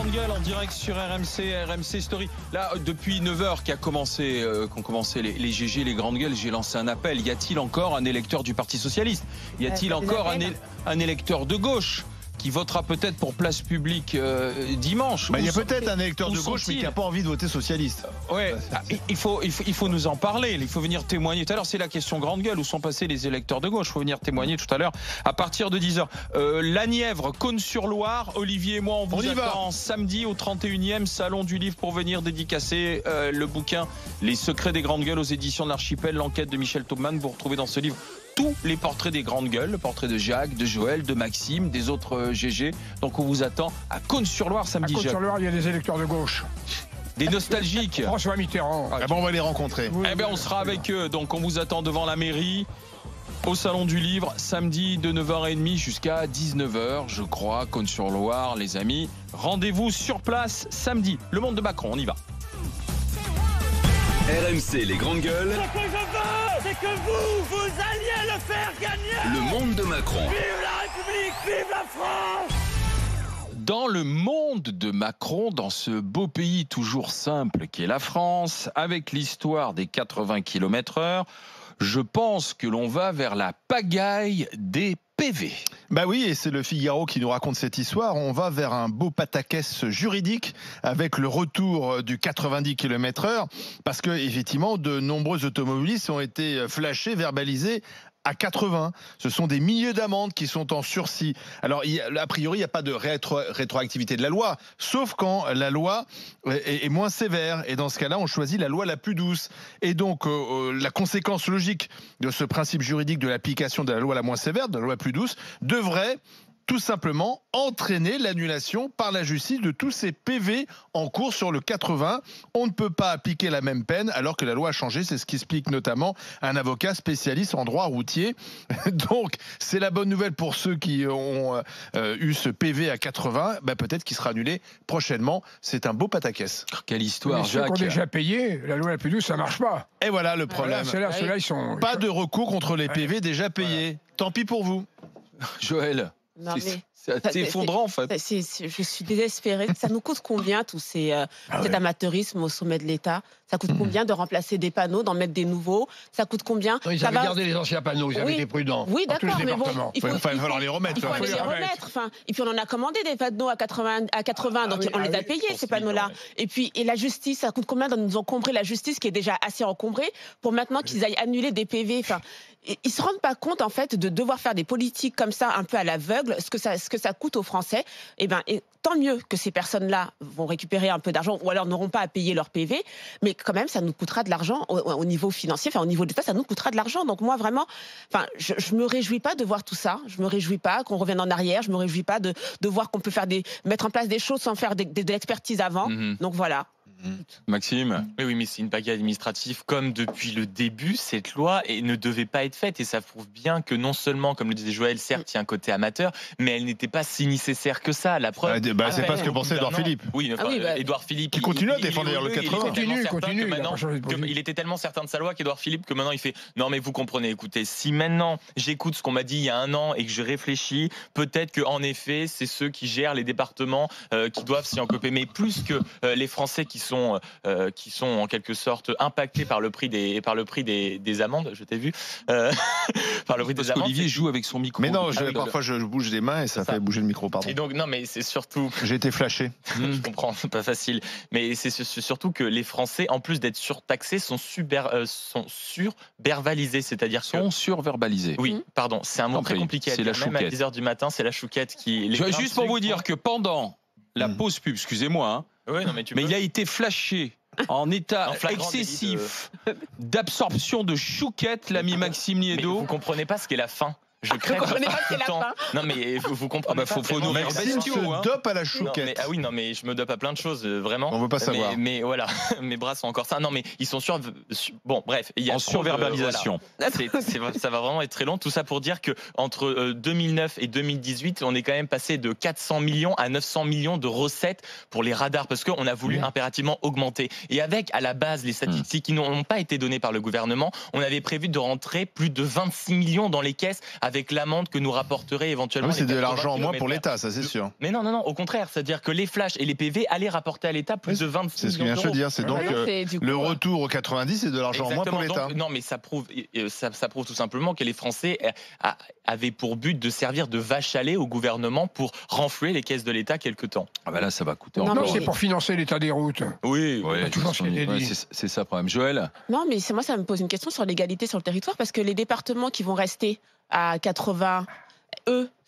grandes gueules en direct sur RMC Story. Là, depuis 9h qu'ont commencé les GG, les grandes gueules, j'ai lancé un appel. Y a-t-il encore un électeur du Parti Socialiste? Y a-t-il encore un électeur de gauche qui votera peut-être pour Place Publique dimanche? Il y a peut-être un électeur de gauche mais qui n'a pas envie de voter socialiste. Ouais, il faut nous en parler, il faut venir témoigner. Tout à l'heure, c'est la question grande gueule, où sont passés les électeurs de gauche? Il faut venir témoigner tout à l'heure à partir de 10h. La Nièvre, Cosne-sur-Loire, Olivier et moi, on vous attend samedi au 31e Salon du Livre pour venir dédicacer le bouquin Les secrets des grandes gueules aux éditions de l'Archipel, l'enquête de Michel Taubman. Vous retrouvez dans ce livre tous les portraits des grandes gueules, le portrait de Jacques, de Joël, de Maxime, des autres GG. Donc on vous attend à Cosne-sur-Loire samedi. À Cosne-sur-Loire, il y a des électeurs de gauche. Des nostalgiques. François Mitterrand. On va les rencontrer. Oui, on sera avec eux. Donc on vous attend devant la mairie au Salon du Livre samedi de 9h30 jusqu'à 19h, je crois, Cosne-sur-Loire, les amis. Rendez-vous sur place samedi. Le monde de Macron, on y va. RMC les grandes gueules. Ce que je veux, c'est que vous alliez le faire gagner. Le monde de Macron. Vive la République, vive la France. Dans le monde de Macron, dans ce beau pays toujours simple qu'est la France, avec l'histoire des 80 km/h, je pense que l'on va vers la pagaille des PV. Bah oui, et c'est le Figaro qui nous raconte cette histoire. On va vers un beau pataquès juridique avec le retour du 90 km/h parce que effectivement de nombreux automobilistes ont été flashés, verbalisés à 80. Ce sont des milliers d'amendes qui sont en sursis. Alors, a priori, il n'y a pas de rétroactivité de la loi, sauf quand la loi est moins sévère. Et dans ce cas-là, on choisit la loi la plus douce. Et donc, la conséquence logique de ce principe juridique de l'application de la loi la moins sévère, de la loi plus douce, devrait tout simplement entraîner l'annulation par la justice de tous ces PV en cours sur le 80. On ne peut pas appliquer la même peine alors que la loi a changé. C'est ce qu'explique notamment un avocat spécialiste en droit routier. Donc, c'est la bonne nouvelle pour ceux qui ont eu ce PV à 80. Peut-être qu'il sera annulé prochainement. C'est un beau pataquès. Quelle histoire, Jacques. Ceux qui ont déjà payé, la loi la plus douce, ça marche pas. Et voilà le problème. Ceux-là, ils sont... Pas de recours contre les PV déjà payés. Tant pis pour vous. Joël. Non, mais c'est effondrant en fait. Je suis désespérée. Ça nous coûte combien tout cet amateurisme au sommet de l'État? Ça coûte combien de remplacer des panneaux, d'en mettre des nouveaux? Ça coûte combien? Ils avaient gardé les anciens panneaux, ils avaient été prudents. Oui, d'accord, mais bon, il va falloir les remettre. Il faut les remettre. Enfin, et puis on en a commandé des panneaux à 80, donc on les a payés ces panneaux-là. Et la justice, ça coûte combien de nous encombrer la justice qui est déjà assez encombrée pour maintenant qu'ils aillent annuler des PV? Enfin, ils se rendent pas compte en fait de devoir faire des politiques comme ça un peu à l'aveugle, ce que ça coûte aux Français. Et tant mieux que ces personnes-là vont récupérer un peu d'argent ou alors n'auront pas à payer leur PV, mais quand même ça nous coûtera de l'argent au niveau financier, au niveau de l'État, ça nous coûtera de l'argent. Donc moi vraiment, je me réjouis pas de voir tout ça, je me réjouis pas qu'on revienne en arrière, je me réjouis pas de voir qu'on peut mettre en place des choses sans faire de l'expertise avant. Donc voilà. Maxime. Oui, mais c'est une pagaille administrative comme depuis le début, cette loi ne devait pas être faite. Et ça prouve bien que non seulement, comme le disait Joël, certes, il y a un côté amateur, mais elle n'était pas si nécessaire que ça. La preuve. C'est pas ce que pensait Édouard Philippe. Oui, Édouard Philippe. Qui continue à défendre d'ailleurs le 80. Il était tellement certain de sa loi qu'Édouard Philippe, que maintenant il fait non, mais vous comprenez, écoutez, si maintenant j'écoute ce qu'on m'a dit il y a un an et que je réfléchis, peut-être qu'en effet, c'est ceux qui gèrent les départements qui doivent s'y encoper. Mais plus que les Français qui sont en quelque sorte impactés par le prix des amendes. Je t'ai vu par le prix des amendes. Olivier joue avec son micro. Mais non, parfois je bouge des mains et ça fait bouger le micro. Pardon. Et donc non, mais c'est surtout. J'ai été flashé. Je comprends, c'est pas facile. Mais c'est surtout que les Français, en plus d'être surtaxés, sont surverbalisés, c'est-à-dire sont surverbalisés. Oui, pardon, c'est un mot très compliqué à dire. Même à 10h du matin, c'est la chouquette qui. Juste pour vous dire que pendant la pause pub, excusez-moi. Oui, non, mais il a été flashé en état excessif d'absorption de chouquette, l'ami Maxime Niedo. Vous comprenez pas ce qu'est la faim. Je crève comprenez pas ce qu'est la faim. Non mais vous comprenez pas. Faut nourrir Maxime se dope à la chouquette. Mais je me dope à plein de choses vraiment. On veut pas savoir. Mais voilà, mes bras sont encore ça. Non mais ils sont bon bref, il y a en surverbalisation. Ça va vraiment être très long. Tout ça pour dire que entre 2009 et 2018, on est quand même passé de 400 millions à 900 millions de recettes pour les radars parce qu'on a voulu impérativement augmenter. Et avec à la base les statistiques qui n'ont pas été données par le gouvernement, on avait prévu de rentrer plus de 26 millions dans les caisses à avec l'amende que nous rapporterait éventuellement. C'est de les 80 l'argent en moins pour km/h. l'État, ça c'est sûr. Mais non, au contraire, c'est-à-dire que les flashs et les PV allaient rapporter à l'État plus de 26 C'est ce que millions vient de d'euros. dire. C'est donc le retour au 90, c'est de l'argent en moins pour Exactement. l'État. Donc, non, mais ça prouve tout simplement que les Français avaient pour but de servir de vache à lait au gouvernement pour renflouer les caisses de l'État quelque temps. Ah bah là, ça va coûter Non, encore. Non, c'est pour financer l'état des routes. Oui, Ouais, toujours ce qui est dit. c'est ça le problème. Joël, Non, mais moi, ça me pose une question sur l'égalité sur le territoire, parce que les départements qui vont rester à 80,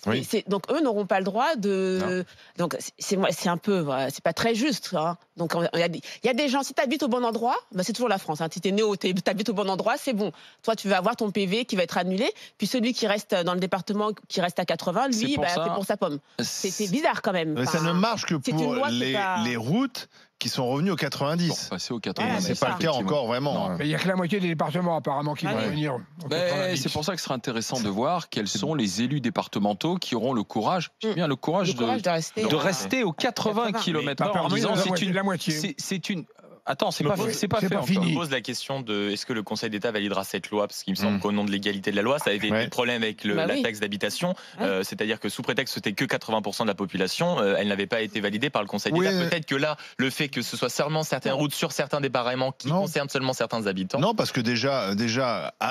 Oui. donc eux n'auront pas le droit de. Donc c'est un peu, voilà, c'est pas très juste. Hein. Donc il y a des gens, si tu habites au bon endroit, bah, c'est toujours la France. Hein. Si tu es né tu habites au bon endroit, c'est bon. Toi, tu vas avoir ton PV qui va être annulé. Puis celui qui reste dans le département, qui reste à 80, lui, C'est pour sa pomme. C'est bizarre quand même. Mais ça Enfin, ne marche que c'est une pour loi qui est pas- les routes qui sont revenues au 90. pour passer au Voilà, 80. C'est pas le cas encore vraiment. Non. Mais il n'y a que la moitié des départements apparemment qui vont Ouais. venir. au 90. C'est pour ça que ce sera intéressant de voir quels sont les élus départementaux qui auront le courage, bien le courage, le courage de rester. de rester aux 80 80. km/h en Parmi disant la moitié. c'est une. Attends, c'est Me pas pose- fait c'est pas encore. fini. Je me pose la question de est-ce que le Conseil d'État validera cette loi, parce qu'il me semble qu'au nom de l'égalité de la loi, ça avait été Ouais. le problème avec Bah la oui. taxe d'habitation, Ouais. c'est-à-dire que sous prétexte que c'était que 80% de la population, elle n'avait pas été validée par le Conseil Oui, d'État. mais- Peut-être que là, le fait que ce soit seulement certaines routes sur certains départements qui Non. concernent seulement certains habitants. Non, parce que déjà,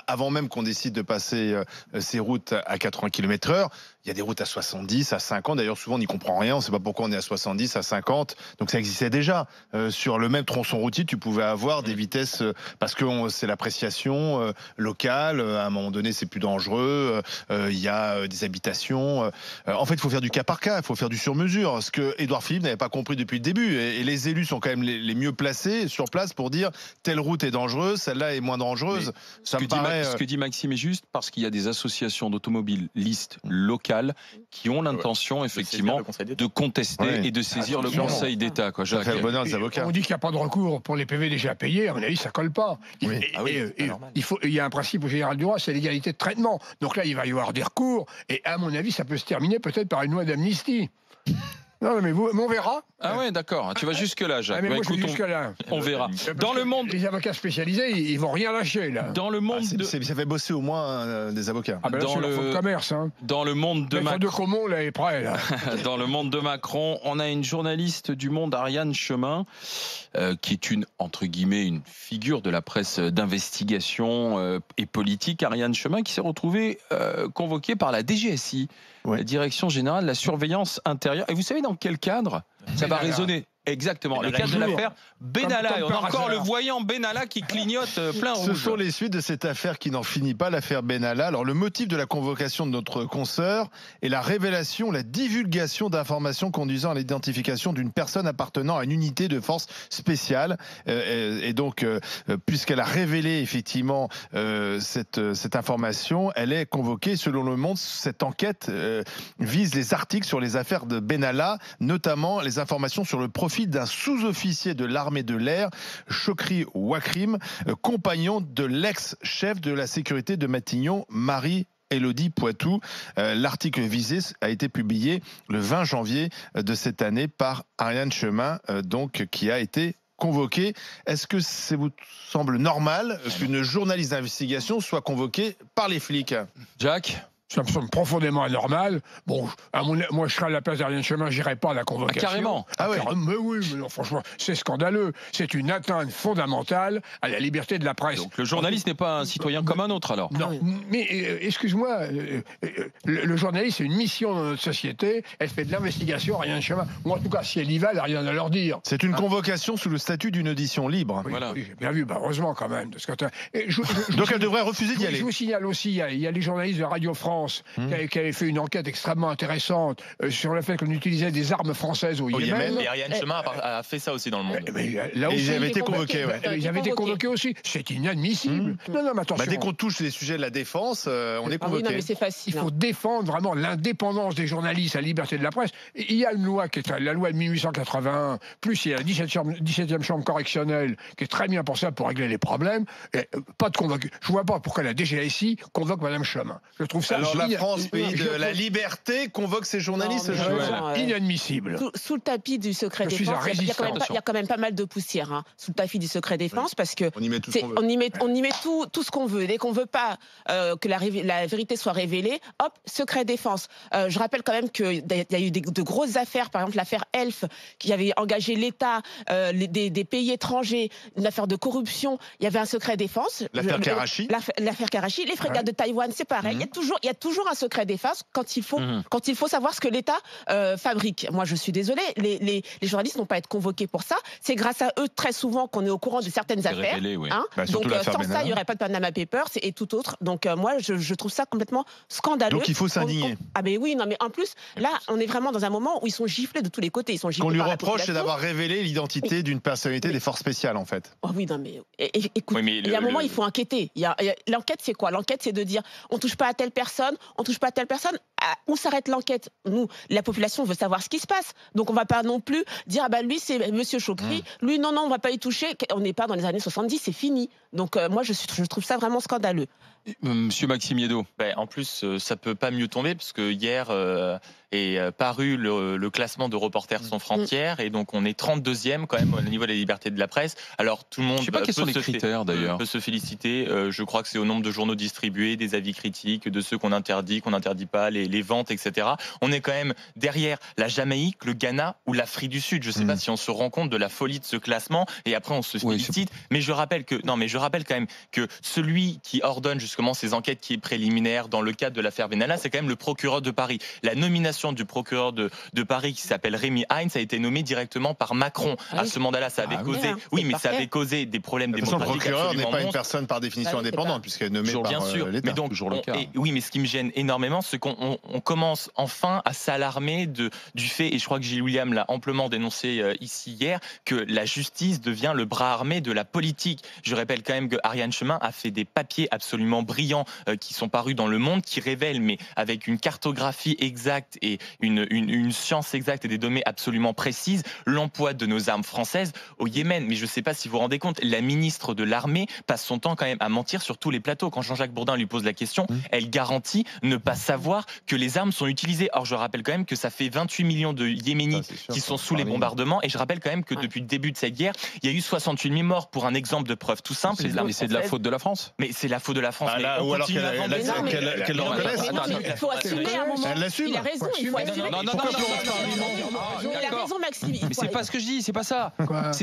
avant même qu'on décide de passer ces routes à 80 km/h, il y a des routes à 70, à 50. D'ailleurs, souvent, on n'y comprend rien. On ne sait pas pourquoi on est à 70, à 50. Donc, ça existait déjà. Sur le même tronçon routier, tu pouvais avoir des vitesses parce que c'est l'appréciation locale. À un moment donné, c'est plus dangereux. Il y a des habitations. En fait, il faut faire du cas par cas. Il faut faire du sur-mesure. Ce que Édouard Philippe n'avait pas compris depuis le début. Et les élus sont quand même les mieux placés sur place pour dire telle route est dangereuse, celle-là est moins dangereuse. Ça me paraît. Ce que dit Maxime est juste parce qu'il y a des associations d'automobilistes locales qui ont l'intention effectivement Le Conseil d'État. de contester Ouais. et de saisir le Absolument. Conseil d'État. Quoi, Ça Jacques. fait le bonheur des Et avocats. on dit qu'il n'y a pas de recours pour les PV déjà payés. À mon avis, ça colle pas. Oui. Ah oui, c'est pas normal. Il y a un principe général du droit, c'est l'égalité de traitement. Donc là, il va y avoir des recours. Et à mon avis, ça peut se terminer peut-être par une loi d'amnistie. Non, mais on verra. Ah ouais, d'accord. Tu vas jusque là, Jacques. Ah, mais Bah, moi, je écoute, vais jusque là. on verra. Parce Dans que le monde, Les avocats spécialisés, ils vont rien lâcher là. dans le monde de, Ça fait bosser au moins des avocats. Ah ben là, dans c'est leur fonds de le- commerce. Hein. dans le monde de Maître de Macron. Comont, là, est prêt. Là. Dans le monde de Macron, on a une journaliste du Monde, Ariane Chemin, qui est entre guillemets, une figure de la presse d'investigation et politique. Ariane Chemin qui s'est retrouvée convoquée par la DGSI, Ouais. la Direction Générale de la Surveillance Intérieure. Et vous savez dans quel cadre ça va Benalla. résonner? Exactement, le Benalla, cadre de toujours. l'affaire Benalla. Comme Et on a par encore hasard. le voyant Benalla qui clignote plein Ce rouge. sont les suites de cette affaire qui n'en finit pas, l'affaire Benalla. Alors, le motif de la convocation de notre consoeur est la révélation, la divulgation d'informations conduisant à l'identification d'une personne appartenant à une unité de force spéciale. Et donc, puisqu'elle a révélé effectivement cette information, elle est convoquée. Selon Le Monde, cette enquête vise les articles sur les affaires de Benalla, notamment les informations sur le profil d'un sous-officier de l'armée de l'air, Chokri Wakrim, compagnon de l'ex-chef de la sécurité de Matignon, Marie-Élodie Poitou. L'article visé a été publié le 20 janvier de cette année par Ariane Chemin, donc qui a été convoquée. Est-ce que ça vous semble normal qu'une journaliste d'investigation soit convoquée par les flics? Jacques, Ça me semble profondément anormal. Bon, moi, je serais à la place d'Ariane Chemin, j'irais pas à la convocation. carrément. Ah ouais. Mais oui, mais non, franchement, c'est scandaleux. C'est une atteinte fondamentale à la liberté de la presse. donc le journaliste n'est pas un citoyen comme un autre alors. Non, mais excuse-moi, le journaliste, c'est une mission dans notre société. Elle fait de l'investigation, rien de chemin. Moi, en tout cas, si elle y va, elle n'a rien à leur dire. C'est une convocation sous le statut d'une audition libre. Oui, Voilà. oui, j'ai bien vu, bah, heureusement quand même. Parce que Donc elle devrait refuser d'y je aller. vous signale aussi, il y a les journalistes de Radio France qui avaient fait une enquête extrêmement intéressante sur le fait qu'on utilisait des armes françaises au Yémen. Et Ariane Chemin a fait ça aussi dans le monde. Mais là Et aussi, ils avaient été convoqués, ouais. ils avaient été convoqués aussi. C'est inadmissible. Non, non, mais attention. Bah, dès qu'on touche les sujets de la défense, on est Ah oui, convoqué. non, mais c'est Il facile. faut hein. défendre vraiment l'indépendance des journalistes, la liberté de la presse. Il y a une loi qui est la loi de 1881, plus il y a la 17e chambre correctionnelle qui est très bien pour ça, pour régler les problèmes. Et, pas de convoquer. Je vois pas pourquoi la DGSI convoque Madame Chemin. Je trouve ça Alors, la France, pays de la liberté, convoque ses journalistes. Inadmissible. Sous le tapis du secret défense, il y a quand même pas mal de poussière, hein, sous le tapis du secret défense, parce que on y met tout ce qu'on veut. On y met tout ce qu'on veut. Dès qu'on veut pas que la vérité soit révélée, hop, secret défense. Je rappelle quand même qu'il y a eu de grosses affaires, par exemple l'affaire Elf, qui avait engagé l'État, des pays étrangers, une affaire de corruption. Il y avait un secret défense. L'affaire Karachi. L'affaire Karachi, les frégates de Taïwan, c'est pareil. Il y a toujours un secret défense quand il faut savoir ce que l'État fabrique. Moi, je suis désolée, les journalistes n'ont pas à être convoqués pour ça. C'est grâce à eux très souvent qu'on est au courant de certaines affaires. Révélé, oui. Hein, donc sans ça, il n'y aurait pas de Panama Papers et tout autre. Donc moi, je trouve ça complètement scandaleux. Donc il faut s'indigner. Ah ben oui, non mais en plus, là, on est vraiment dans un moment où ils sont giflés de tous les côtés. Ils sont giflés. Ce qu'on lui par la reproche, c'est population. d'avoir révélé l'identité d'une personnalité des forces spéciales, en fait. Oh oui, non mais écoute, Oui, mais il y a un moment, il faut enquêter. L'enquête, c'est quoi? L'enquête, c'est de dire, on touche pas à telle personne, on touche pas à telle personne. Où s'arrête l'enquête? Nous, la population veut savoir ce qui se passe. Donc on va pas non plus dire, ah bah lui, c'est Monsieur Chokri. Lui, non, on va pas y toucher. On n'est pas dans les années 70, c'est fini. Donc moi, je trouve ça vraiment scandaleux. Monsieur Maxime Yeddo. En plus, ça peut pas mieux tomber parce que hier est paru le classement de Reporters sans frontières et donc on est 32e quand même au niveau des libertés de la presse. Alors tout le monde Je sais pas quels sont les critères d'ailleurs. Peut se féliciter. Je crois que c'est au nombre de journaux distribués, des avis critiques, de ceux qu'on n'interdit pas, les ventes, etc. On est quand même derrière la Jamaïque, le Ghana ou l'Afrique du Sud. Je sais pas si on se rend compte de la folie de ce classement et après on se félicite. Mais je rappelle quand même que celui qui ordonne justement ces enquêtes qui est préliminaire dans le cadre de l'affaire Benalla, c'est quand même le procureur de Paris. La nomination du procureur de Paris qui s'appelle Rémi Heinz a été nommé directement par Macron. À ce mandat-là, ça avait causé, ça avait causé des problèmes démocratiques. Le procureur n'est pas une monstres. personne par définition indépendante puisqu'elle est nommée par l'État. Mais donc, oui, mais ce qui me gêne énormément, c'est qu'on commence enfin à s'alarmer du fait, et je crois que Gilles William l'a amplement dénoncé ici hier, que la justice devient le bras armé de la politique. Je rappelle quand même que Ariane Chemin a fait des papiers absolument brillants qui sont parus dans Le Monde, qui révèlent, mais avec une cartographie exacte et une science exacte et des données absolument précises, l'emploi de nos armes françaises au Yémen. Mais je ne sais pas si vous vous rendez compte, la ministre de l'Armée passe son temps quand même à mentir sur tous les plateaux. Quand Jean-Jacques Bourdin lui pose la question, elle garantit ne pas savoir que les armes sont utilisées. Or, je rappelle quand même que ça fait 28 millions de Yéménites qui sont sous les bombardements. Et je rappelle quand même que depuis le début de cette guerre, il y a eu 68 000 morts. Pour un exemple de preuve tout simple. Mais c'est de la faute de la France. Mais c'est la faute de la France. Ou alors qu'elle le reconnaisse. Il faut assumer à un moment. Elle l'assume. Il a raison, il faut assumer. Non. Il a raison, Maxime. Mais c'est pas ce que je dis, c'est pas ça.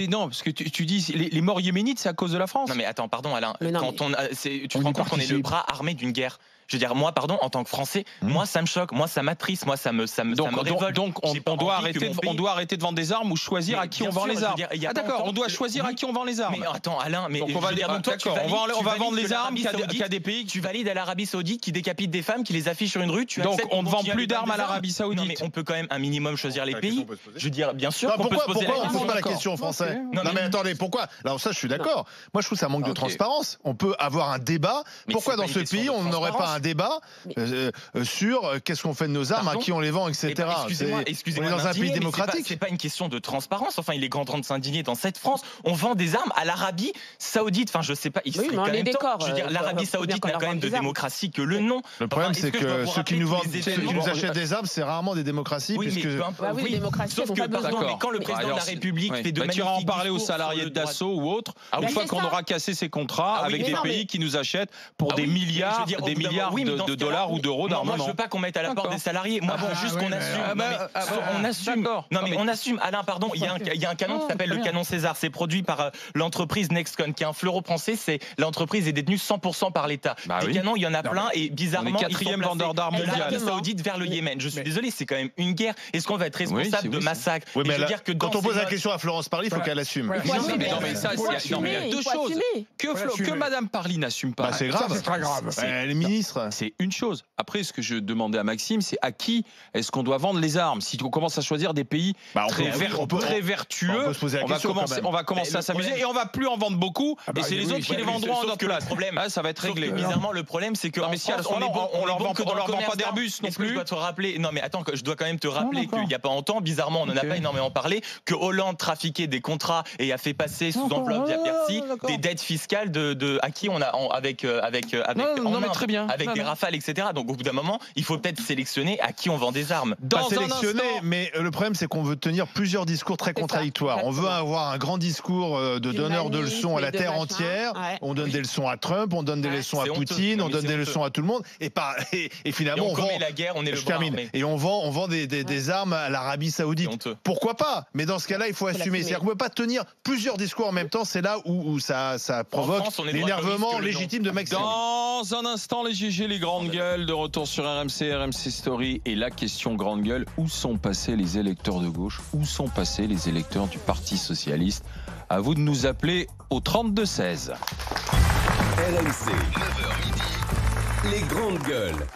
Non, parce que tu dis les morts yéménites, c'est à cause de la France. Non mais attends, pardon Alain, tu te On rends y compte qu'on est le bras armé d'une guerre. Je veux dire, moi, pardon, en tant que Français, moi, ça me choque, moi, ça m'attriste, moi, ça me révolte. Donc, on doit arrêter de vendre des armes ou choisir à qui on vend les armes. Ah d'accord, on doit choisir à qui on vend les armes. Mais attends, Alain, mais donc on va vendre les armes qu'à des pays. Tu valides à l'Arabie Saoudite qui décapite des femmes, qui les affiche sur une rue. Donc on ne vend plus d'armes à l'Arabie Saoudite. Non, mais on peut quand même un minimum choisir les pays. Je veux dire, bien sûr qu'on peut se poser la question. Pourquoi on ne pose pas la question aux Français? Non mais attendez, pourquoi? Alors ça, je suis d'accord. Moi, je trouve que ça manque de transparence. On peut avoir un débat. Pourquoi dans ce pays, on n'aurait pas un débat sur qu'est-ce qu'on fait de nos armes, à qui on les vend, etc. Excusez-moi, on est dans un pays démocratique. C'est pas une question de transparence. Enfin, il est grand temps de s'indigner dans cette France. On vend des armes à l'Arabie Saoudite. Enfin, je sais pas. Je veux dire, l'Arabie Saoudite n'a quand même de démocratie que le nom. Le problème, c'est que ceux qui nous achètent des armes, c'est rarement des démocraties. Oui, démocratie. Sauf que quand le président de la République fait de magnifiques tu vas en parler aux salariés de Dassault ou autres. Une fois qu'on aura cassé ces contrats avec des pays qui nous achètent pour des milliards de dollars ou d'euros d'armement. Moi, je veux pas qu'on mette à la porte des salariés. Moi, juste qu'on assume. On assume. Non, mais on assume. Alain, pardon, il y a un canon qui s'appelle le canon César. C'est produit par l'entreprise Nexcon, qui est un fleuron français. C'est l'entreprise est détenue 100% par l'État. Des canons, il y en a plein et bizarrement, on est quatrième vendeur d'armes mondial. L'Arabie Saoudite vers le Yémen. Je suis désolé, c'est quand même une guerre. Est-ce qu'on va être responsable de massacres? Quand on pose la question à Florence Parly, il faut qu'elle assume. Non, mais ça, il y a deux choses. Que Madame Parly n'assume pas. C'est grave. C'est très grave. Les ministres. C'est une chose. Après, ce que je demandais à Maxime, c'est à qui est-ce qu'on doit vendre les armes? Si on commence à choisir des pays très vertueux, on va commencer à s'amuser et on va plus en vendre beaucoup. Et c'est les autres qui les vendront à notre place. Ça va être réglé. Bizarrement, le problème, c'est que on leur vend pas d'Airbus non plus. Je dois te rappeler. Non, mais attends, je dois quand même te rappeler qu'il n'y a pas longtemps, bizarrement, on n'en a pas énormément parlé, que Hollande trafiquait des contrats et a fait passer sous enveloppe via Bercy des dettes fiscales à qui on a avec avec des rafales, etc. Donc au bout d'un moment, il faut peut-être sélectionner à qui on vend des armes. Pas sélectionner, mais le problème c'est qu'on veut tenir plusieurs discours très contradictoires. On veut avoir un grand discours de donneur de leçons à la terre entière. On donne des leçons à Trump, on donne des leçons à Poutine, on donne des leçons à tout le monde. Et finalement, on vend la guerre, on est le bras armé. Et on vend des armes à l'Arabie Saoudite. Pourquoi pas? Mais dans ce cas-là, il faut assumer. C'est-à-dire qu'on ne peut pas tenir plusieurs discours en même temps. C'est là où ça provoque l'énervement légitime de Maxime. Dans un instant, les GG, les grandes gueules, de retour sur RMC Story. Et la question grande gueule, où sont passés les électeurs de gauche? Où sont passés les électeurs du Parti Socialiste? À vous de nous appeler au 32-16. RMC, 9h midi, les grandes gueules.